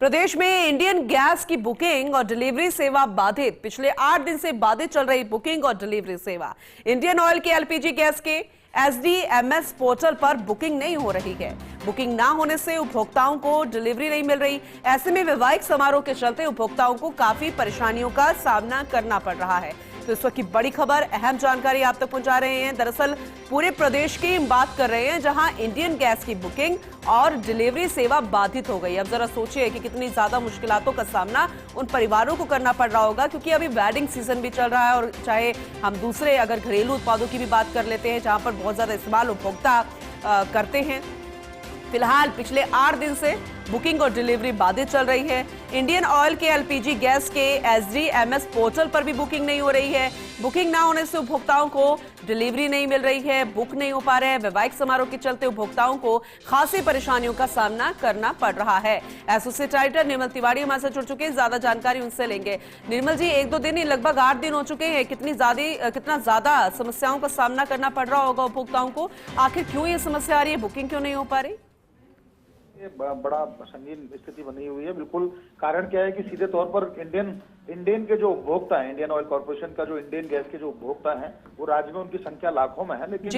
प्रदेश में Indian gas की booking और डिलीवरी सेवा बाधित। पिछले 8 दिन से बाधित चल रही बुकिंग और डिलीवरी सेवा। इंडियन ऑयल के एलपीजी गैस के एसडीएमएस पोर्टल पर बुकिंग नहीं हो रही है। बुकिंग ना होने से उपभोक्ताओं को डिलीवरी नहीं मिल रही। ऐसे में वैवाहिक समारोह के चलते उपभोक्ताओं को काफी परेशानियों का सामना करना पड़ रहा है। तो इस वक्त की बड़ी खबर, अहम जानकारी आप तक पहुंचा रहे हैं। दरअसल पूरे प्रदेश की हम बात कर रहे हैं जहां इंडियन गैस की बुकिंग और डिलीवरी सेवा बाधित हो गई। अब जरा सोचिए कि कितनी ज्यादा मुश्किलों का सामना उन परिवारों को करना पड़ रहा होगा, क्योंकि अभी वेडिंग सीजन भी चल रहा है। और चाहे हम दूसरे अगर घरेलू उत्पादों की भी बात कर लेते हैं जहां पर बहुत ज्यादा इस्तेमाल उपभोक्ता करते हैं, फिलहाल पिछले 8 दिन से बुकिंग और डिलीवरी बाधित चल रही है। इंडियन ऑयल के एलपीजी गैस के एसडीएमएस पोर्टल पर भी बुकिंग नहीं हो रही है। बुकिंग ना होने से उपभोक्ताओं को डिलीवरी नहीं मिल रही है, बुक नहीं हो पा रहे हैं। वैवाहिक समारोह के चलते उपभोक्ताओं को खासी परेशानियों का सामना करना पड़ रहा है। एसोसिएट राइटर निर्मल तिवारी हमारे साथ जुड़ चुके हैं, ज्यादा जानकारी उनसे लेंगे। निर्मल जी, 1-2 दिन ही, लगभग 8 दिन हो चुके हैं। कितना ज्यादा समस्याओं का सामना करना पड़ रहा होगा उपभोक्ताओं को? आखिर क्यों ये समस्या आ रही है, बुकिंग क्यों नहीं हो पा रही? ये बड़ा संगीन स्थिति बनी हुई है। बिल्कुल कारण क्या है कि सीधे तौर पर इंडियन के जो उपभोक्ता हैं, इंडियन ऑयल कॉर्पोरेशन का जो इंडियन गैस के जो उपभोक्ता हैं, वो राज्य में उनकी संख्या लाखों में है। लेकिन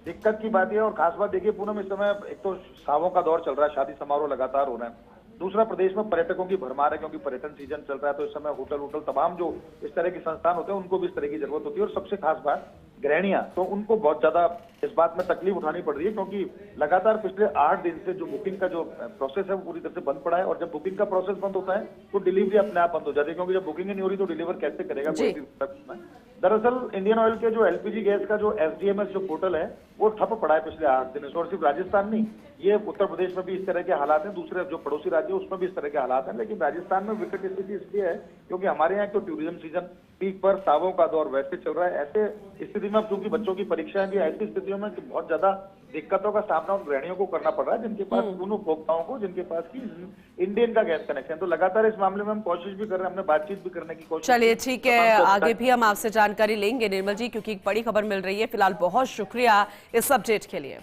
दिक्कत की बात यह, और खास बात देखिए पूनम, इस समय एक तो सावों का दौर चल रहा है, शादी समारोह लगातार हो रहे हैं। दूसरा, प्रदेश में पर्यटकों की भरमार है, क्योंकि पर्यटन सीजन चल रहा है। तो इस समय होटल तमाम जो इस तरह के संस्थान होते हैं उनको भी इस तरह की जरूरत होती है। और सबसे खास बात, गृहिणियां, तो उनको बहुत ज्यादा इस बात में तकलीफ उठानी पड़ रही है, क्योंकि लगातार पिछले 8 दिन से जो बुकिंग का जो प्रोसेस है वो पूरी तरह से बंद पड़ा है। और जब बुकिंग का प्रोसेस बंद होता है तो डिलीवरी अपने आप बंद हो जाती है, क्योंकि जब बुकिंग ही नहीं हो रही तो डिलीवर कैसे करेगा कोई भी। दरअसल इंडियन ऑयल के जो एलपीजी गैस का जो एसडीएमएस जो पोर्टल है वो ठप पड़ा है पिछले 8 दिन से। और सिर्फ राजस्थान नहीं, ये उत्तर प्रदेश में भी इस तरह के हालात हैं, दूसरे जो पड़ोसी राज्य है उसमें भी इस तरह के हालात हैं। लेकिन राजस्थान में विकट स्थिति इसलिए है क्योंकि हमारे यहाँ तो टूरिज्म सीजन पीक पर, सावों का दौर वैसे चल रहा है। ऐसे स्थिति में अब चूंकि बच्चों की परीक्षाएं भी, ऐसी स्थितियों में बहुत ज्यादा दिक्कतों का सामना उन गृहिणियों को करना पड़ रहा है जिनके पास, उन उपभोक्ताओं को जिनके पास की इंडियन का गैस कनेक्शन। तो लगातार इस मामले में हम कोशिश भी कर रहे हैं, हमने बातचीत भी करने की कोशिश। चलिए ठीक है, आगे भी हम आपसे जानकारी लेंगे निर्मल जी, क्योंकि एक बड़ी खबर मिल रही है। फिलहाल बहुत शुक्रिया इस अपडेट के लिए।